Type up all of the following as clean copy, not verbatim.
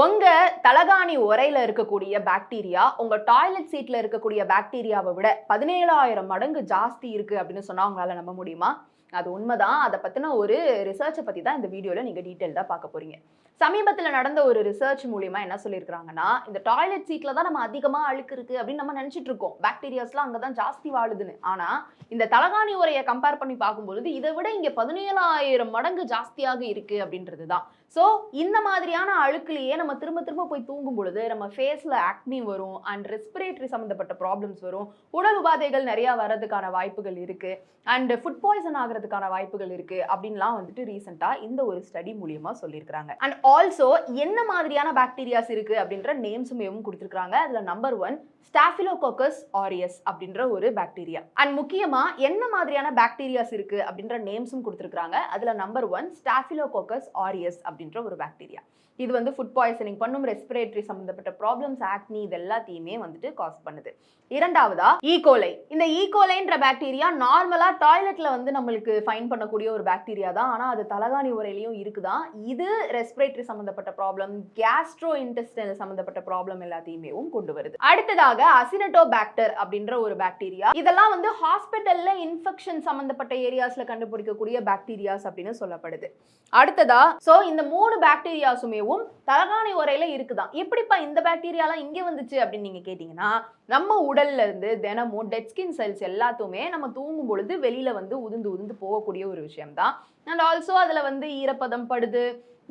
உங்க தலகாணி உறையில இருக்கக்கூடிய பாக்டீரியா உங்க டாய்லெட் சீட்ல இருக்கக்கூடிய பாக்டீரியாவை விட 17,000 மடங்கு ஜாஸ்தி இருக்கு அப்படின்னு சொன்னா உங்களால நம்ப முடியுமா? அது உண்மைதான். அதை பத்தின ஒரு ரிசர்ச்சை பத்தி தான் இந்த வீடியோல நீங்க டீடைல்டா பார்க்க போறீங்க. சமீபத்துல நடந்த ஒரு ரிசர்ச் மூலியமா என்ன சொல்லியிருக்காங்கன்னா, இந்த டாய்லெட் சீட்ல தான் நம்ம அதிகமா அழுக்கு இருக்கு அப்படின்னு நம்ம நினைச்சிட்டு இருக்கோம். பாக்டீரியாஸ்லாம் அங்கதான் ஜாஸ்தி வாழுதுன்னு. ஆனா இந்த தலகாணி உறையை கம்பேர் பண்ணி பார்க்கும்பொழுது இதை விட இங்க 17,000 மடங்கு ஜாஸ்தியாக இருக்கு அப்படின்றதுதான். சோ இந்த மாதிரியான அழுக்குலயே நம்ம திரும்ப திரும்ப போய் தூங்கும் பொழுது நம்ம ஃபேஸ்ல ஆக்னி வரும் அண்ட் ரெஸ்பிரேட்டரி சம்பந்தப்பட்ட ப்ராப்ளம்ஸ் வரும். உடல் உபாதைகள் நிறைய வர்றதுக்கான வாய்ப்புகள் இருக்கு அண்ட் ஃபுட் பாய்சன் ஆகிறதுக்கான வாய்ப்புகள் இருக்கு அப்படின்லாம் வந்துட்டு ரீசெண்டா இந்த ஒரு ஸ்டடி மூலியமா சொல்லியிருக்காங்க. அண்ட் ஆல்சோ என்ன மாதிரியான பாக்டீரியாஸ் இருக்கு அப்படின்ற நேம்ஸுமேவும் கொடுத்திருக்காங்க. அதுல நம்பர் 1 ஸ்டாஃபிலோகோக்கஸ் ஆரியஸ் அப்படின்ற ஒரு பாக்டீரியா. அண்ட் முக்கியமா என்ன மாதிரியான பாக்டீரியாஸ் இருக்கு அப்படின்ற நேம்ஸும் கொடுத்திருக்காங்க. அதுல நம்பர் 1 ஸ்டாஃபிலோகோக்கஸ் ஆரியஸ் அப்படின்ற ஒரு பாக்டீரியா. இது வந்து ஃபுட் பாய்சனிங் பண்ணும், ரெஸ்பிரேட்டரி சம்பந்தப்பட்ட ப்ராப்ளம்ஸ், ஆக்னி இது எல்லாத்தையுமே வந்துட்டு காஸ் பண்ணுது. இரண்டாவதா ஈகோலை. இந்த ஈகோலைன்ற பாக்டீரியா நார்மலா டாய்லெட்ல வந்து நம்மளுக்கு ஃபைன் பண்ணக்கூடிய ஒரு பாக்டீரியா தான். ஆனா அது தலகாணி உறையிலையும் இருக்குதான். இது ரெஸ்பிரேட்டரி சம்பந்தப்பட்ட ப்ராப்ளம், கேஸ்ட்ரோ இன்டெஸ்டைனல் சம்பந்தப்பட்ட ப்ராப்ளம் எல்லாத்தையுமே கொண்டு வருது. அடுத்ததாக அசினோடோபாக்டர் அப்படின்ற ஒரு பாக்டீரியா. இதெல்லாம் வந்து ஹாஸ்பிட்டல்ல இன்ஃபெக்ஷன் சம்பந்தப்பட்ட ஏரியாஸ்ல கண்டுபிடிக்கக்கூடிய பாக்டீரியாஸ் அப்படின்னு சொல்லப்படுது. அடுத்ததா சோ இந்த 3 பாக்டீரியாஸுமே தலகாணி உறையில இருக்குதான். எப்படிப்பா இந்த பாக்டீரியாலாம் இங்க வந்துச்சு அப்படின்னு நீங்க கேட்டீங்கன்னா, நம்ம உடல்ல இருந்து தினமும் டெட் ஸ்கின் செல்ஸ் எல்லாத்துமே நம்ம தூங்கும் பொழுது வெளியில வந்து உதிர்ந்து உதிர்ந்து போகக்கூடிய ஒரு விஷயம் தான். அண்ட் ஆல்சோ அதுல வந்து ஈரப்பதம் படுது,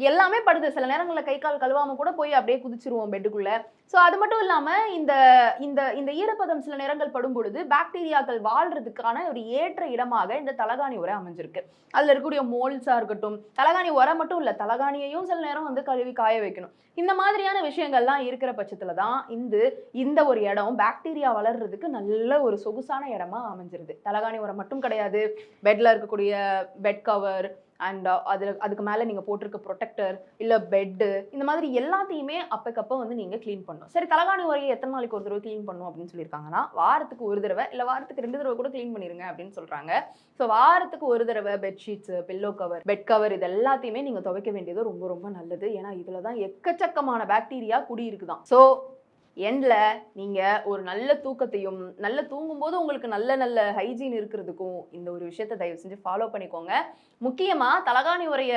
எல்லாமே படுது. சில நேரங்கள்ல கை கால் கழுவாம கூட போய் அப்படியே குதிச்சிருவோம் பெட்டுக்குள்ள. சோ அது மட்டும் இல்லாம இந்த இந்த இந்த ஈரப்பதம் சில நேரங்கள் படும் பொழுது பாக்டீரியாக்கள் வாழ்றதுக்கான ஒரு ஏற்ற இடமாக இந்த தலகாணி உறை அமைஞ்சிருக்கு. அதுல இருக்கக்கூடிய மோல்ஸா இருக்கட்டும், தலகாணி உறை மட்டும் இல்ல, தலகாணியையும் சில நேரம் வந்து கழுவி காய வைக்கணும். இந்த மாதிரியான விஷயங்கள்லாம் இருக்கிற பட்சத்துல தான் இந்த ஒரு இடம் பாக்டீரியா வளர்றதுக்கு நல்ல ஒரு சொகுசான இடமா அமைஞ்சிருது. தலகாணி உறை மட்டும் கிடையாது, பெட்ல இருக்கக்கூடிய பெட் கவர் அண்ட் அதுக்கு மேல நீங்க போட்டிருக்க ப்ரொடெக்டர் இல்ல பெட்டு, இந்த மாதிரி எல்லாத்தையுமே அப்பக்கப்ப வந்து நீங்க கிளீன் பண்ணணும். சரி, தலகாணி உறையை எத்தனை நாளைக்கு ஒரு தடவை கிளீன் பண்ணணும் அப்படின்னு சொல்லியிருக்காங்கன்னா, வாரத்துக்கு ஒரு தடவை இல்ல வாரத்துக்கு 2 தடவை கூட கிளீன் பண்ணிருங்க அப்படின்னு சொல்றாங்க. ஸோ வாரத்துக்கு ஒரு தடவை bedsheets, pillow cover, bed cover இது எல்லாத்தையுமே நீங்க துவைக்க வேண்டியது ரொம்ப ரொம்ப நல்லது. ஏன்னா இதுலதான் எக்கச்சக்கமான பாக்டீரியா குடியிருக்குதான். ஸோ எண்ட்ல நீங்க ஒரு நல்ல தூக்கத்தையும், நல்ல தூங்கும்போது உங்களுக்கு நல்ல நல்ல ஹைஜீன் இருக்கிறதுக்கும் இந்த ஒரு விஷயத்தை தயவு செஞ்சு ஃபாலோ பண்ணிக்கோங்க. முக்கியமா தலகாணி உறைய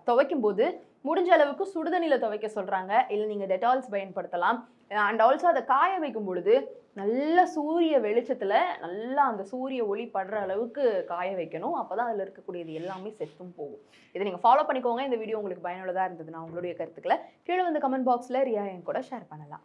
துவைக்கும் போது முடிஞ்ச அளவுக்கு சுடுதண்ணில துவைக்க சொல்றாங்க. இல்லை நீங்க டெட்டால்ஸ் பயன்படுத்தலாம். அண்ட் ஆல்சோ அதை காய வைக்கும் பொழுது நல்ல சூரிய வெளிச்சத்துல நல்லா அந்த சூரிய ஒளி படுற அளவுக்கு காய வைக்கணும். அப்பதான் அதுல இருக்கக்கூடியது எல்லாமே செத்தும் போகும். இதை நீங்க ஃபாலோ பண்ணிக்கோங்க. இந்த வீடியோ உங்களுக்கு பயனுள்ளதா இருந்ததுன்னா உங்களுடைய கருத்துக்களை கீழே வந்து கமெண்ட் பாக்ஸ்ல ரியா என் கூட ஷேர் பண்ணலாம்.